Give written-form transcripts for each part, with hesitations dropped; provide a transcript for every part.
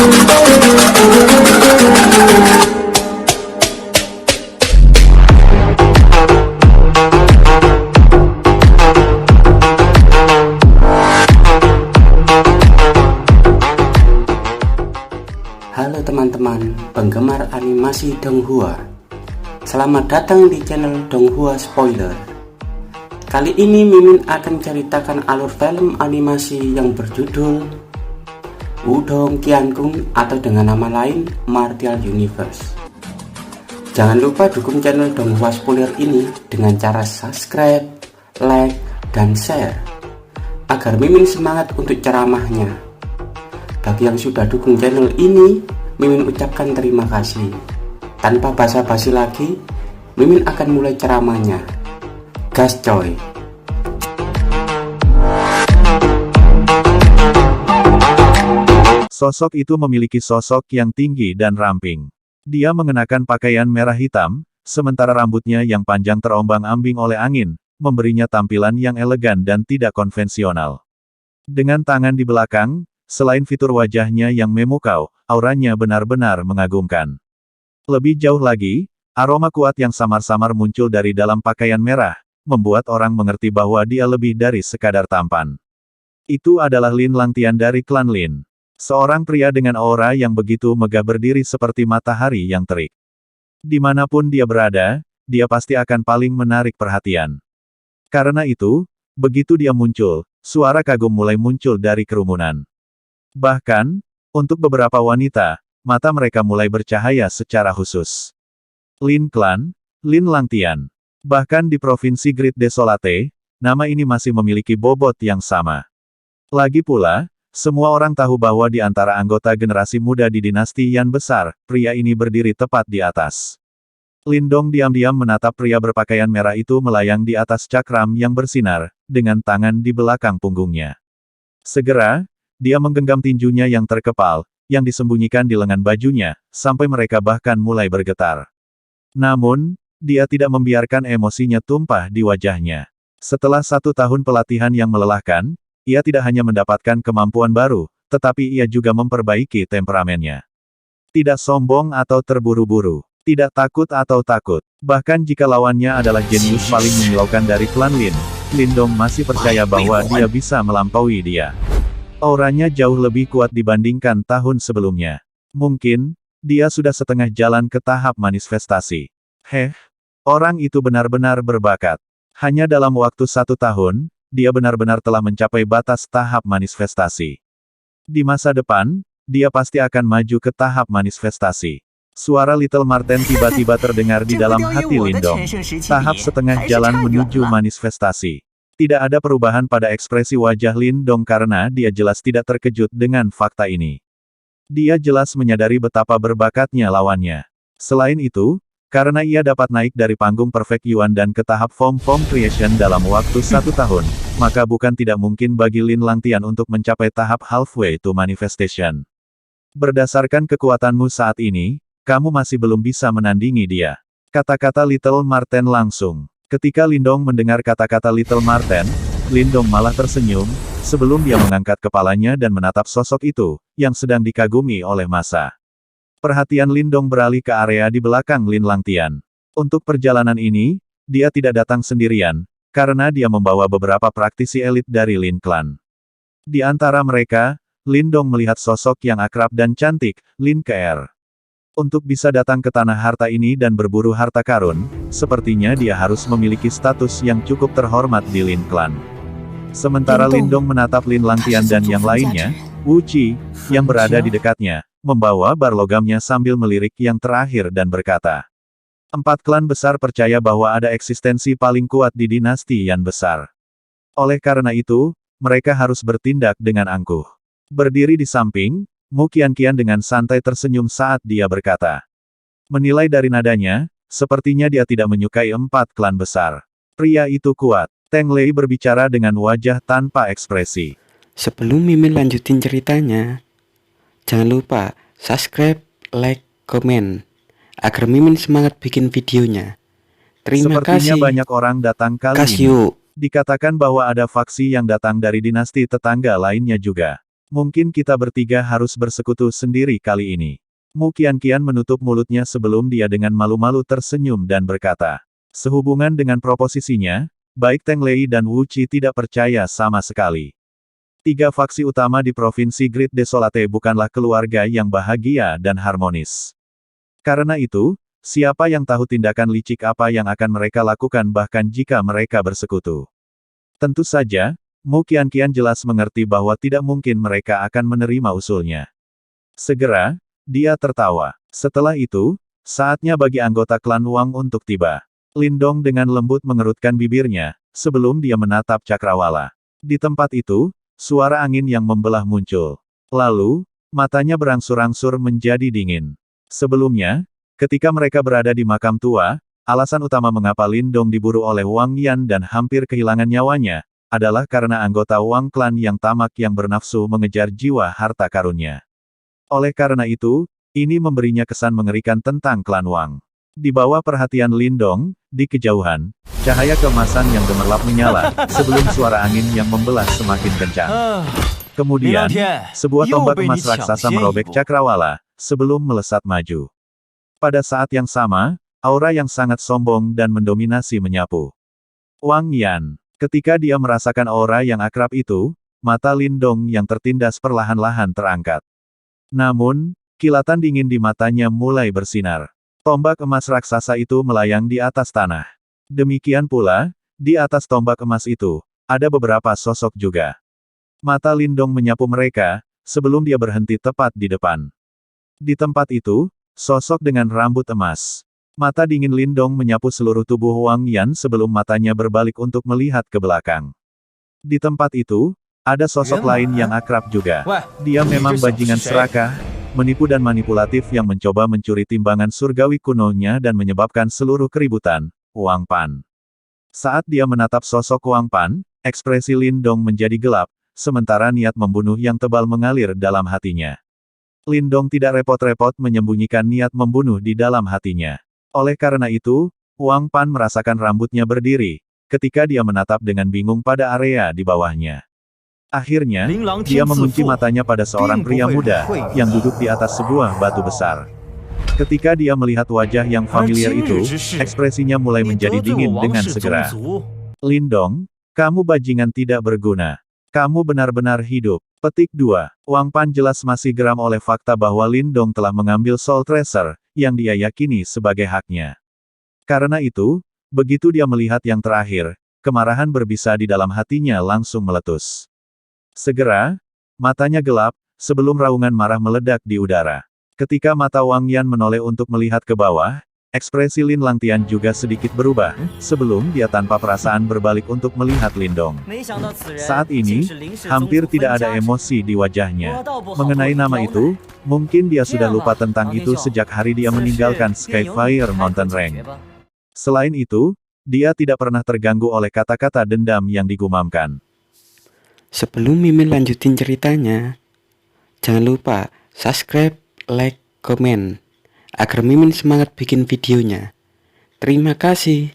Halo teman-teman penggemar animasi Donghua, selamat datang di channel Donghua Spoiler. Kali ini Mimin akan ceritakan alur film animasi yang berjudul Wudong Qiankun atau dengan nama lain Martial Universe. Jangan lupa dukung channel Donghua Spoiler ini dengan cara subscribe, like, dan share agar Mimin semangat untuk ceramahnya. Bagi yang sudah dukung channel ini, Mimin ucapkan terima kasih. Tanpa basa-basi lagi, Mimin akan mulai ceramahnya. Gas coy. Sosok itu memiliki sosok yang tinggi dan ramping. Dia mengenakan pakaian merah hitam, sementara rambutnya yang panjang terombang-ambing oleh angin, memberinya tampilan yang elegan dan tidak konvensional. Dengan tangan di belakang, selain fitur wajahnya yang memukau, auranya benar-benar mengagumkan. Lebih jauh lagi, aroma kuat yang samar-samar muncul dari dalam pakaian merah, membuat orang mengerti bahwa dia lebih dari sekadar tampan. Itu adalah Lin Langtian dari klan Lin. Seorang pria dengan aura yang begitu megah berdiri seperti matahari yang terik. Dimanapun dia berada, dia pasti akan paling menarik perhatian. Karena itu, begitu dia muncul, suara kagum mulai muncul dari kerumunan. Bahkan, untuk beberapa wanita, mata mereka mulai bercahaya secara khusus. Lin Clan, Lin Langtian. Bahkan di Provinsi Great Desolate, nama ini masih memiliki bobot yang sama. Lagi pula, semua orang tahu bahwa di antara anggota generasi muda di dinasti Yan besar, pria ini berdiri tepat di atas. Lindong diam-diam menatap pria berpakaian merah itu melayang di atas cakram yang bersinar, dengan tangan di belakang punggungnya. Segera, dia menggenggam tinjunya yang terkepal, yang disembunyikan di lengan bajunya, sampai mereka bahkan mulai bergetar. Namun, dia tidak membiarkan emosinya tumpah di wajahnya. Setelah 1 tahun pelatihan yang melelahkan, ia tidak hanya mendapatkan kemampuan baru, tetapi ia juga memperbaiki temperamennya. Tidak sombong atau terburu-buru, tidak takut atau takut. Bahkan jika lawannya adalah jenius paling menyilaukan dari klan Lin, Lindong masih percaya bahwa dia bisa melampaui dia. Auranya jauh lebih kuat dibandingkan tahun sebelumnya. Mungkin, dia sudah setengah jalan ke tahap manifestasi. Orang itu benar-benar berbakat. Hanya dalam waktu 1 tahun, dia benar-benar telah mencapai batas tahap manifestasi. Di masa depan, dia pasti akan maju ke tahap manifestasi. Suara Little Marten tiba-tiba terdengar di dalam hati Lindong. Tahap setengah jalan menuju manifestasi. Tidak ada perubahan pada ekspresi wajah Lindong karena dia jelas tidak terkejut dengan fakta ini. Dia jelas menyadari betapa berbakatnya lawannya. Selain itu, karena ia dapat naik dari panggung Perfect Yuan dan ke tahap Form Creation dalam waktu 1 tahun, maka bukan tidak mungkin bagi Lin Langtian untuk mencapai tahap halfway to manifestation. Berdasarkan kekuatanmu saat ini, kamu masih belum bisa menandingi dia. Kata-kata Little Marten langsung. Ketika Lindong mendengar kata-kata Little Marten, Lindong malah tersenyum, sebelum dia mengangkat kepalanya dan menatap sosok itu, yang sedang dikagumi oleh massa. Perhatian Lindong beralih ke area di belakang Lin Langtian. Untuk perjalanan ini, dia tidak datang sendirian, karena dia membawa beberapa praktisi elit dari Lin Clan. Di antara mereka, Lindong melihat sosok yang akrab dan cantik, Lin Keer. Untuk bisa datang ke tanah harta ini dan berburu harta karun, sepertinya dia harus memiliki status yang cukup terhormat di Lin Clan. Sementara Lindong menatap Lin Langtian dan yang lainnya, Wu Qi, yang berada di dekatnya, membawa bar logamnya sambil melirik yang terakhir dan berkata, 4 klan besar percaya bahwa ada eksistensi paling kuat di dinasti Yan besar. Oleh karena itu, mereka harus bertindak dengan angkuh. Berdiri di samping, Mu Qianqian dengan santai tersenyum saat dia berkata. Menilai dari nadanya, sepertinya dia tidak menyukai 4 klan besar. Pria itu kuat. Teng Lei berbicara dengan wajah tanpa ekspresi. Sebelum Mimin lanjutin ceritanya, jangan lupa subscribe, like, komen, agar Mimin semangat bikin videonya. Terima Sepertinya kasih. banyak orang datang kali ini. Kasih. Dikatakan bahwa ada faksi yang datang dari dinasti tetangga lainnya juga. Mungkin kita bertiga harus bersekutu sendiri kali ini. Mu Qianqian menutup mulutnya sebelum dia dengan malu-malu tersenyum dan berkata. Sehubungan dengan proposisinya, baik Teng Lei dan Wu Qi tidak percaya sama sekali. Tiga faksi utama di Provinsi Great Desolate bukanlah keluarga yang bahagia dan harmonis. Karena itu, siapa yang tahu tindakan licik apa yang akan mereka lakukan bahkan jika mereka bersekutu. Tentu saja, Mu Qianqian jelas mengerti bahwa tidak mungkin mereka akan menerima usulnya. Segera, dia tertawa. Setelah itu, saatnya bagi anggota klan Wang untuk tiba. Lindong dengan lembut mengerutkan bibirnya, sebelum dia menatap cakrawala. Di tempat itu, suara angin yang membelah muncul. Lalu, matanya berangsur-angsur menjadi dingin. Sebelumnya, ketika mereka berada di makam tua, alasan utama mengapa Lindong diburu oleh Wang Yan dan hampir kehilangan nyawanya, adalah karena anggota Wang klan yang tamak yang bernafsu mengejar jiwa harta karunnya. Oleh karena itu, ini memberinya kesan mengerikan tentang klan Wang. Di bawah perhatian Lindong, di kejauhan, cahaya keemasan yang gemerlap menyala, sebelum suara angin yang membelah semakin kencang. Kemudian, sebuah tombak emas raksasa merobek cakrawala, sebelum melesat maju. Pada saat yang sama, aura yang sangat sombong dan mendominasi menyapu Wang Yan. Ketika dia merasakan aura yang akrab itu, mata Lindong yang tertindas perlahan-lahan terangkat. Namun, kilatan dingin di matanya mulai bersinar. Tombak emas raksasa itu melayang di atas tanah. Demikian pula, di atas tombak emas itu, ada beberapa sosok juga. Mata Lindong menyapu mereka, sebelum dia berhenti tepat di depan. Di tempat itu, sosok dengan rambut emas. Mata dingin Lindong menyapu seluruh tubuh Wang Yan sebelum matanya berbalik untuk melihat ke belakang. Di tempat itu, ada sosok lain yang akrab juga. Dia memang bajingan serakah, menipu dan manipulatif yang mencoba mencuri timbangan surgawi kunonya dan menyebabkan seluruh keributan, Wang Pan. Saat dia menatap sosok Wang Pan, ekspresi Lindong menjadi gelap, sementara niat membunuh yang tebal mengalir dalam hatinya. Lindong tidak repot-repot menyembunyikan niat membunuh di dalam hatinya. Oleh karena itu, Wang Pan merasakan rambutnya berdiri, ketika dia menatap dengan bingung pada area di bawahnya. Akhirnya, dia mengunci matanya pada seorang pria muda, yang duduk di atas sebuah batu besar. Ketika dia melihat wajah yang familiar itu, ekspresinya mulai menjadi dingin dengan segera. Lindong, kamu bajingan tidak berguna. Kamu benar-benar hidup. Petik 2. Wang Pan jelas masih geram oleh fakta bahwa Lindong telah mengambil Soul Tracer, yang dia yakini sebagai haknya. Karena itu, begitu dia melihat yang terakhir, kemarahan berbisa di dalam hatinya langsung meletus. Segera, matanya gelap, sebelum raungan marah meledak di udara. Ketika mata Wang Yan menoleh untuk melihat ke bawah, ekspresi Lin Langtian juga sedikit berubah, sebelum dia tanpa perasaan berbalik untuk melihat Lindong. Saat ini, hampir tidak ada emosi di wajahnya. Mengenai nama itu, mungkin dia sudah lupa tentang itu sejak hari dia meninggalkan Skyfire Mountain Range. Selain itu, dia tidak pernah terganggu oleh kata-kata dendam yang digumamkan. Sebelum Mimin lanjutin ceritanya, jangan lupa subscribe, like, komen, agar Mimin semangat bikin videonya. Terima kasih.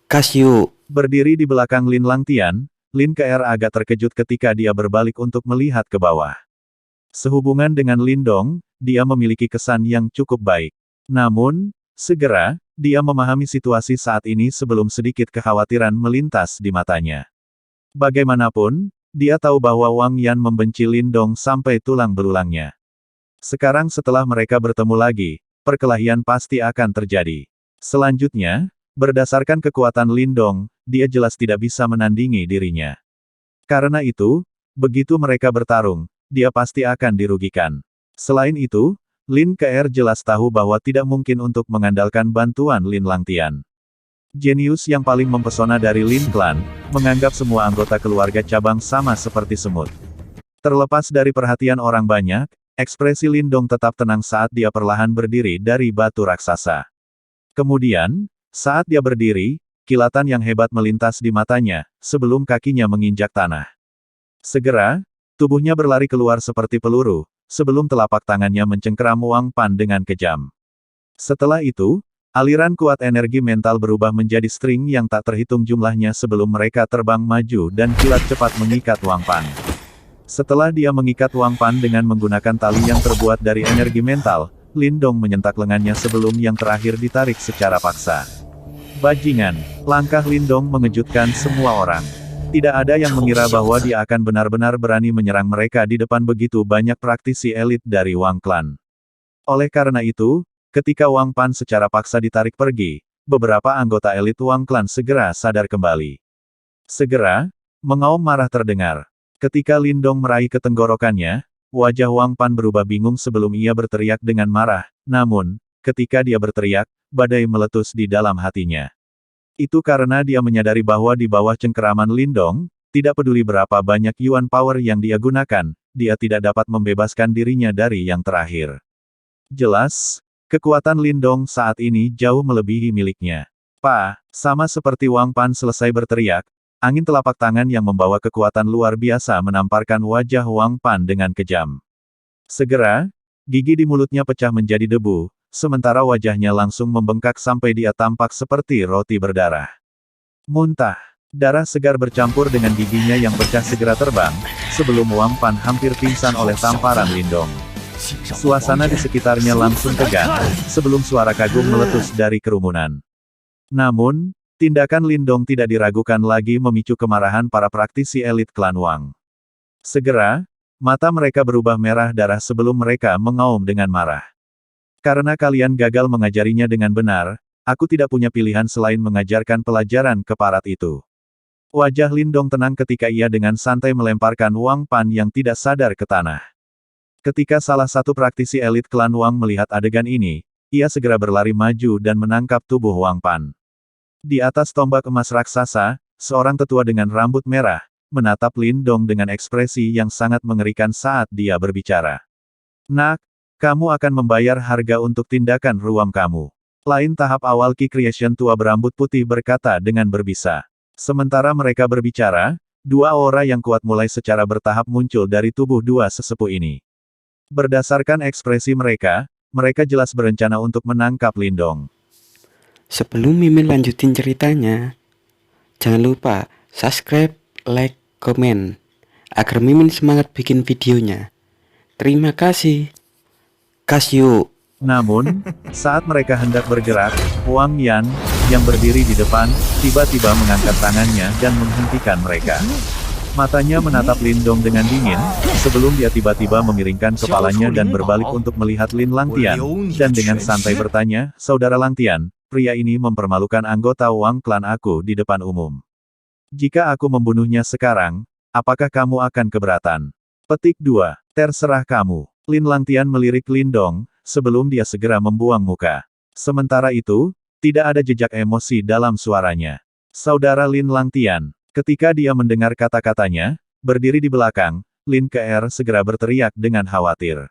Kasih. Berdiri di belakang Lin Langtian, Lin KR agak terkejut ketika dia berbalik untuk melihat ke bawah. Sehubungan dengan Lindong, dia memiliki kesan yang cukup baik. Namun, segera, dia memahami situasi saat ini sebelum sedikit kekhawatiran melintas di matanya. Bagaimanapun, dia tahu bahwa Wang Yan membenci Lindong sampai tulang belulangnya. Sekarang setelah mereka bertemu lagi, perkelahian pasti akan terjadi. Selanjutnya, berdasarkan kekuatan Lindong, dia jelas tidak bisa menandingi dirinya. Karena itu, begitu mereka bertarung, dia pasti akan dirugikan. Selain itu, Lin KR jelas tahu bahwa tidak mungkin untuk mengandalkan bantuan Lin Langtian. Jenius yang paling mempesona dari Lin Clan, menganggap semua anggota keluarga cabang sama seperti semut. Terlepas dari perhatian orang banyak, ekspresi Lindong tetap tenang saat dia perlahan berdiri dari batu raksasa. Kemudian, saat dia berdiri, kilatan yang hebat melintas di matanya, sebelum kakinya menginjak tanah. Segera, tubuhnya berlari keluar seperti peluru, sebelum telapak tangannya mencengkeram Wang Pan dengan kejam. Setelah itu, aliran kuat energi mental berubah menjadi string yang tak terhitung jumlahnya sebelum mereka terbang maju dan kilat cepat mengikat Wang Pan. Setelah dia mengikat Wang Pan dengan menggunakan tali yang terbuat dari energi mental, Lin Dong menyentak lengannya sebelum yang terakhir ditarik secara paksa. Bajingan, langkah Lin Dong mengejutkan semua orang. Tidak ada yang mengira bahwa dia akan benar-benar berani menyerang mereka di depan begitu banyak praktisi elit dari Wang Clan. Oleh karena itu, ketika Wang Pan secara paksa ditarik pergi, beberapa anggota elit Wang Clan segera sadar kembali. Segera, mengaum marah terdengar. Ketika Lin Dong meraih ke tenggorokannya, wajah Wang Pan berubah bingung sebelum ia berteriak dengan marah. Namun, ketika dia berteriak, badai meletus di dalam hatinya. Itu karena dia menyadari bahwa di bawah cengkeraman Lin Dong, tidak peduli berapa banyak Yuan Power yang dia gunakan, dia tidak dapat membebaskan dirinya dari yang terakhir. Jelas, kekuatan Lin Dong saat ini jauh melebihi miliknya. Sama seperti Wang Pan selesai berteriak, angin telapak tangan yang membawa kekuatan luar biasa menamparkan wajah Wang Pan dengan kejam. Segera, gigi di mulutnya pecah menjadi debu, sementara wajahnya langsung membengkak sampai dia tampak seperti roti berdarah. Muntah. Darah segar bercampur dengan giginya yang pecah segera terbang, sebelum Wang Pan hampir pingsan oleh tamparan Lin Dong. Suasana di sekitarnya langsung tegang, sebelum suara kagum meletus dari kerumunan. Namun, tindakan Lin Dong tidak diragukan lagi memicu kemarahan para praktisi elit klan Wang. Segera, mata mereka berubah merah darah sebelum mereka mengaum dengan marah. Karena kalian gagal mengajarinya dengan benar, aku tidak punya pilihan selain mengajarkan pelajaran keparat itu. Wajah Lin Dong tenang ketika ia dengan santai melemparkan Wang Pan yang tidak sadar ke tanah. Ketika salah satu praktisi elit klan Wang melihat adegan ini, ia segera berlari maju dan menangkap tubuh Wang Pan. Di atas tombak emas raksasa, seorang tetua dengan rambut merah, menatap Lin Dong dengan ekspresi yang sangat mengerikan saat dia berbicara. Nak, kamu akan membayar harga untuk tindakan ruam kamu. Lain tahap awal Ki Creation tua berambut putih berkata dengan berbisa. Sementara mereka berbicara, dua aura yang kuat mulai secara bertahap muncul dari tubuh dua sesepuh ini. Berdasarkan ekspresi mereka jelas berencana untuk menangkap Lin Dong. Sebelum Mimin lanjutin ceritanya, jangan lupa subscribe, like, komen, agar Mimin semangat bikin videonya. Terima kasih. Kasih. Namun, saat mereka hendak bergerak, Wang Yan, yang berdiri di depan, tiba-tiba mengangkat tangannya dan menghentikan mereka. Matanya menatap Lin Dong dengan dingin, sebelum dia tiba-tiba memiringkan kepalanya dan berbalik untuk melihat Lin Langtian, dan dengan santai bertanya, "Saudara Langtian, pria ini mempermalukan anggota Wang Clan aku di depan umum. Jika aku membunuhnya sekarang, apakah kamu akan keberatan?" Petik 2. Terserah kamu. Lin Langtian melirik Lin Dong, sebelum dia segera membuang muka. Sementara itu, tidak ada jejak emosi dalam suaranya. Saudara Lin Langtian. Ketika dia mendengar kata-katanya, berdiri di belakang, Lin Ke segera berteriak dengan khawatir.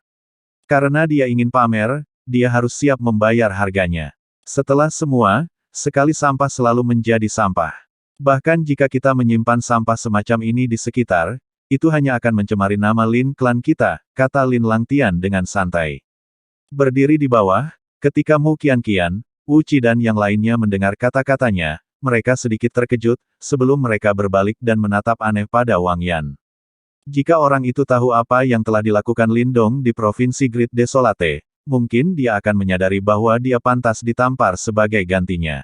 Karena dia ingin pamer, dia harus siap membayar harganya. Setelah semua, sekali sampah selalu menjadi sampah. Bahkan jika kita menyimpan sampah semacam ini di sekitar, itu hanya akan mencemari nama Lin klan kita, kata Lin Langtian dengan santai. Berdiri di bawah, ketika Mu Qian, Wu Qi dan yang lainnya mendengar kata-katanya, mereka sedikit terkejut, sebelum mereka berbalik dan menatap aneh pada Wang Yan. Jika orang itu tahu apa yang telah dilakukan Lin Dong di Provinsi Great Desolate, mungkin dia akan menyadari bahwa dia pantas ditampar sebagai gantinya.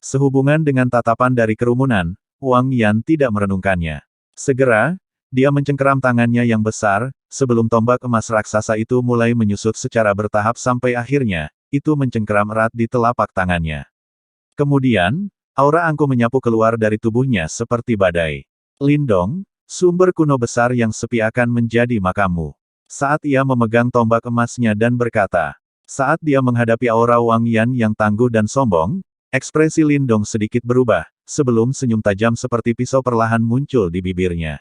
Sehubungan dengan tatapan dari kerumunan, Wang Yan tidak merenungkannya. Segera, dia mencengkeram tangannya yang besar, sebelum tombak emas raksasa itu mulai menyusut secara bertahap sampai akhirnya, itu mencengkeram erat di telapak tangannya. Kemudian, aura angkuh menyapu keluar dari tubuhnya seperti badai. Lin Dong, sumber kuno besar yang sepi akan menjadi makammu. Saat ia memegang tombak emasnya dan berkata, saat dia menghadapi aura Wang Yan yang tangguh dan sombong, ekspresi Lin Dong sedikit berubah, sebelum senyum tajam seperti pisau perlahan muncul di bibirnya.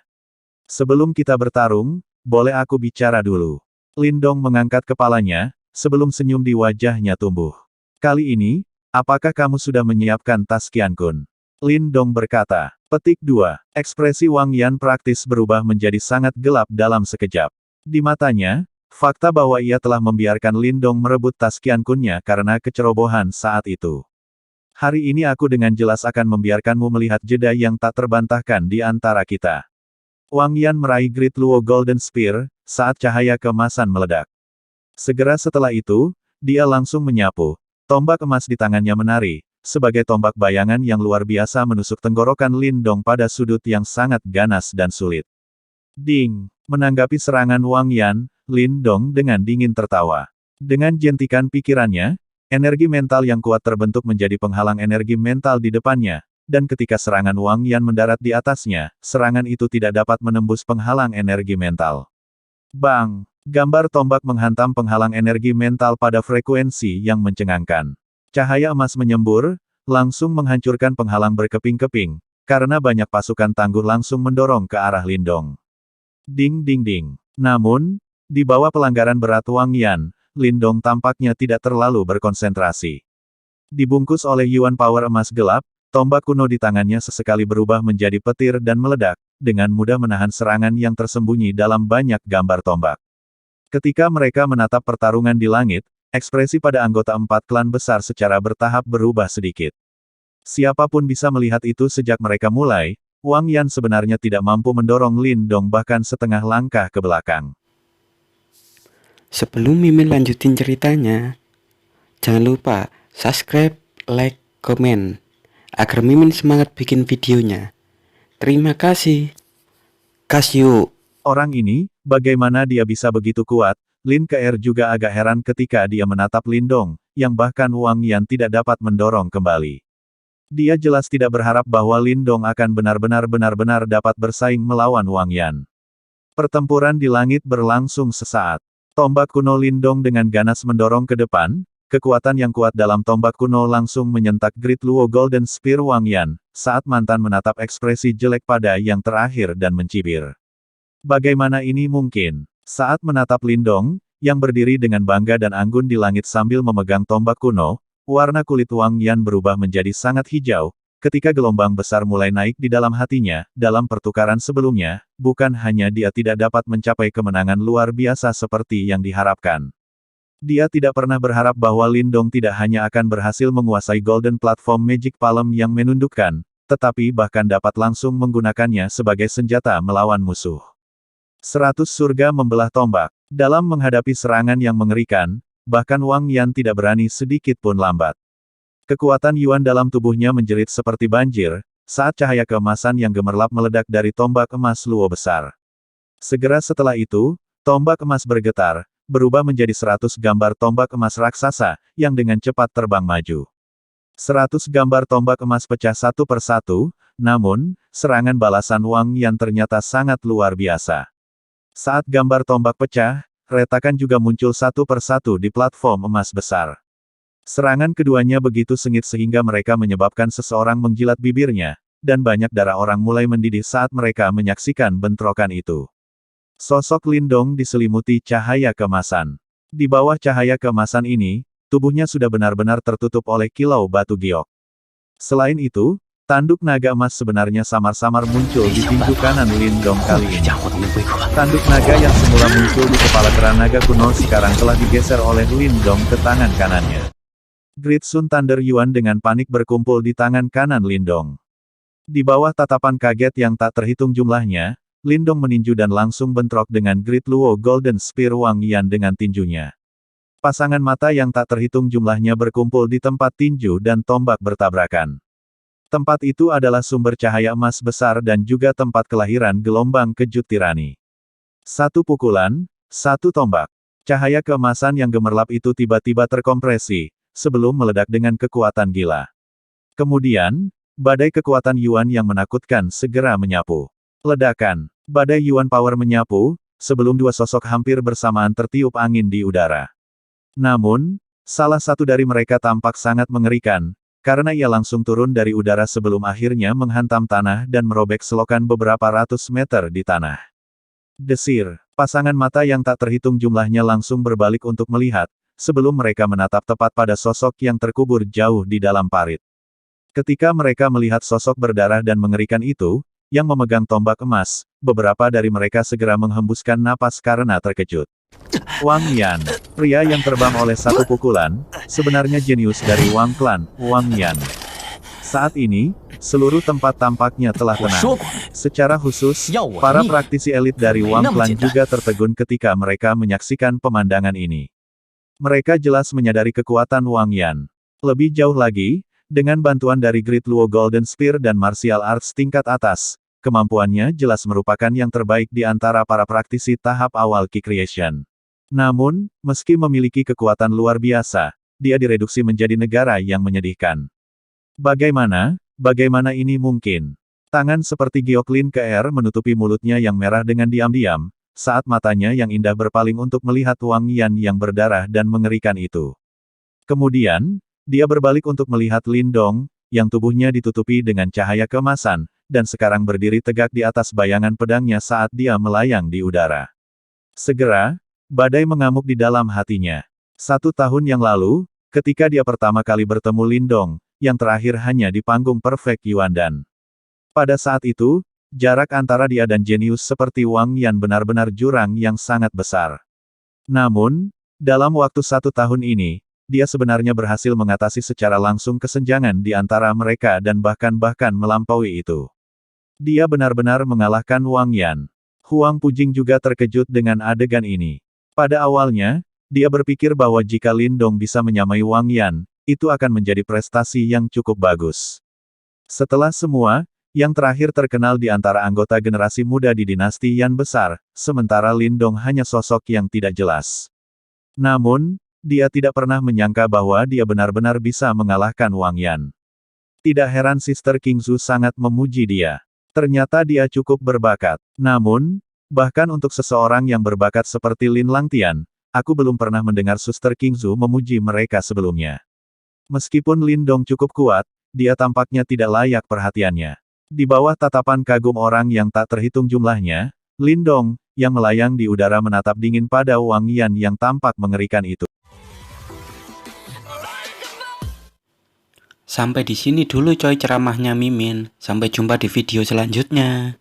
Sebelum kita bertarung, boleh aku bicara dulu. Lin Dong mengangkat kepalanya, sebelum senyum di wajahnya tumbuh. Kali ini, apakah kamu sudah menyiapkan tas Qian Kun? Lin Dong berkata. Petik 2. Ekspresi Wang Yan praktis berubah menjadi sangat gelap dalam sekejap. Di matanya, fakta bahwa ia telah membiarkan Lin Dong merebut tas Qian Kun-nya karena kecerobohan saat itu. Hari ini aku dengan jelas akan membiarkanmu melihat jeda yang tak terbantahkan di antara kita. Wang Yan meraih Great Luo Golden Spear, saat cahaya keemasan meledak. Segera setelah itu, dia langsung menyapu. Tombak emas di tangannya menari, sebagai tombak bayangan yang luar biasa menusuk tenggorokan Lin Dong pada sudut yang sangat ganas dan sulit. Ding! Menanggapi serangan Wang Yan, Lin Dong dengan dingin tertawa. Dengan jentikan pikirannya, energi mental yang kuat terbentuk menjadi penghalang energi mental di depannya, dan ketika serangan Wang Yan mendarat di atasnya, serangan itu tidak dapat menembus penghalang energi mental. Bang! Gambar tombak menghantam penghalang energi mental pada frekuensi yang mencengangkan. Cahaya emas menyembur, langsung menghancurkan penghalang berkeping-keping, karena banyak pasukan tangguh langsung mendorong ke arah Lin Dong. Ding ding ding. Namun, di bawah pelanggaran berat Wang Yan, Lin Dong tampaknya tidak terlalu berkonsentrasi. Dibungkus oleh Yuan Power emas gelap, tombak kuno di tangannya sesekali berubah menjadi petir dan meledak, dengan mudah menahan serangan yang tersembunyi dalam banyak gambar tombak. Ketika mereka menatap pertarungan di langit, ekspresi pada anggota 4 klan besar secara bertahap berubah sedikit. Siapapun bisa melihat itu sejak mereka mulai, Wang Yan sebenarnya tidak mampu mendorong Lin Dong bahkan setengah langkah ke belakang. Sebelum Mimin lanjutin ceritanya, jangan lupa subscribe, like, komen, agar Mimin semangat bikin videonya. Terima kasih. Gas yuk. Orang ini, bagaimana dia bisa begitu kuat? Lin Ke'er juga agak heran ketika dia menatap Lin Dong, yang bahkan Wang Yan tidak dapat mendorong kembali. Dia jelas tidak berharap bahwa Lin Dong akan benar-benar dapat bersaing melawan Wang Yan. Pertempuran di langit berlangsung sesaat. Tombak kuno Lin Dong dengan ganas mendorong ke depan, kekuatan yang kuat dalam tombak kuno langsung menyentak Great Luo Golden Spear Wang Yan, saat mantan menatap ekspresi jelek pada yang terakhir dan mencibir. Bagaimana ini mungkin? Saat menatap Lin Dong, yang berdiri dengan bangga dan anggun di langit sambil memegang tombak kuno, warna kulit Wang Yan berubah menjadi sangat hijau, ketika gelombang besar mulai naik di dalam hatinya, dalam pertukaran sebelumnya, bukan hanya dia tidak dapat mencapai kemenangan luar biasa seperti yang diharapkan. Dia tidak pernah berharap bahwa Lin Dong tidak hanya akan berhasil menguasai Golden Platform Magic Palm yang menundukkan, tetapi bahkan dapat langsung menggunakannya sebagai senjata melawan musuh. 100 surga membelah tombak. Dalam menghadapi serangan yang mengerikan, bahkan Wang Yan tidak berani sedikit pun lambat. Kekuatan Yuan dalam tubuhnya menjerit seperti banjir, saat cahaya keemasan yang gemerlap meledak dari tombak emas luo besar. Segera setelah itu, tombak emas bergetar, berubah menjadi 100 gambar tombak emas raksasa, yang dengan cepat terbang maju. 100 gambar tombak emas pecah satu persatu, namun, serangan balasan Wang Yan ternyata sangat luar biasa. Saat gambar tombak pecah, retakan juga muncul satu persatu di platform emas besar. Serangan keduanya begitu sengit sehingga mereka menyebabkan seseorang menjilat bibirnya, dan banyak darah orang mulai mendidih saat mereka menyaksikan bentrokan itu. Sosok Lin Dong diselimuti cahaya keemasan. Di bawah cahaya keemasan ini, tubuhnya sudah benar-benar tertutup oleh kilau batu giok. Selain itu, tanduk naga emas sebenarnya samar-samar muncul di pintu kanan Lin Dong kali ini. Tanduk naga yang semula muncul di kepala keran naga kuno sekarang telah digeser oleh Lin Dong ke tangan kanannya. Great Sun Thunder Yuan dengan panik berkumpul di tangan kanan Lin Dong. Di bawah tatapan kaget yang tak terhitung jumlahnya, Lin Dong meninju dan langsung bentrok dengan Great Luo Golden Spear Wang Yan dengan tinjunya. Pasangan mata yang tak terhitung jumlahnya berkumpul di tempat tinju dan tombak bertabrakan. Tempat itu adalah sumber cahaya emas besar dan juga tempat kelahiran gelombang kejut tirani. Satu pukulan, satu tombak. Cahaya keemasan yang gemerlap itu tiba-tiba terkompresi, sebelum meledak dengan kekuatan gila. Kemudian, badai kekuatan Yuan yang menakutkan segera menyapu. Ledakan, badai Yuan Power menyapu, sebelum dua sosok hampir bersamaan tertiup angin di udara. Namun, salah satu dari mereka tampak sangat mengerikan, karena ia langsung turun dari udara sebelum akhirnya menghantam tanah dan merobek selokan beberapa ratus meter di tanah. Desir, pasangan mata yang tak terhitung jumlahnya langsung berbalik untuk melihat, sebelum mereka menatap tepat pada sosok yang terkubur jauh di dalam parit. Ketika mereka melihat sosok berdarah dan mengerikan itu, yang memegang tombak emas, beberapa dari mereka segera menghembuskan napas karena terkejut. Wang Yan, pria yang terbang oleh satu pukulan, sebenarnya jenius dari Wang Clan, Wang Yan. Saat ini, seluruh tempat tampaknya telah 我 tenang. 说过， Secara khusus, 要我的 para 命 praktisi elit dari Wang 那么 Clan 简单。 juga tertegun ketika mereka menyaksikan pemandangan ini. Mereka jelas menyadari kekuatan Wang Yan. Lebih jauh lagi, dengan bantuan dari Great Luo Golden Spear dan martial arts tingkat atas, kemampuannya jelas merupakan yang terbaik di antara para praktisi tahap awal Ki Creation. Namun, meski memiliki kekuatan luar biasa, dia direduksi menjadi negara yang menyedihkan. Bagaimana ini mungkin? Tangan seperti Gioklin Keer menutupi mulutnya yang merah dengan diam-diam, saat matanya yang indah berpaling untuk melihat Wang Yan yang berdarah dan mengerikan itu. Kemudian, dia berbalik untuk melihat Lin Dong, yang tubuhnya ditutupi dengan cahaya keemasan, dan sekarang berdiri tegak di atas bayangan pedangnya saat dia melayang di udara. Segera, badai mengamuk di dalam hatinya. 1 tahun yang lalu, ketika dia pertama kali bertemu Lin Dong, yang terakhir hanya di panggung Perfect Yuandan. Pada saat itu, jarak antara dia dan jenius seperti Wang Yan benar-benar jurang yang sangat besar. Namun, dalam waktu 1 tahun ini, dia sebenarnya berhasil mengatasi secara langsung kesenjangan di antara mereka dan bahkan melampaui itu. Dia benar-benar mengalahkan Wang Yan. Huang Pujing juga terkejut dengan adegan ini. Pada awalnya, dia berpikir bahwa jika Lin Dong bisa menyamai Wang Yan, itu akan menjadi prestasi yang cukup bagus. Setelah semua, yang terakhir terkenal di antara anggota generasi muda di dinasti Yan besar, sementara Lin Dong hanya sosok yang tidak jelas. Namun, dia tidak pernah menyangka bahwa dia benar-benar bisa mengalahkan Wang Yan. Tidak heran Sister Kingzu sangat memuji dia. Ternyata dia cukup berbakat. Namun, bahkan untuk seseorang yang berbakat seperti Lin Langtian, aku belum pernah mendengar Suster Kingzu memuji mereka sebelumnya. Meskipun Lin Dong cukup kuat, dia tampaknya tidak layak perhatiannya. Di bawah tatapan kagum orang yang tak terhitung jumlahnya, Lin Dong, yang melayang di udara menatap dingin pada Wang Yan yang tampak mengerikan itu. Sampai di sini dulu coy ceramahnya Mimin. Sampai jumpa di video selanjutnya.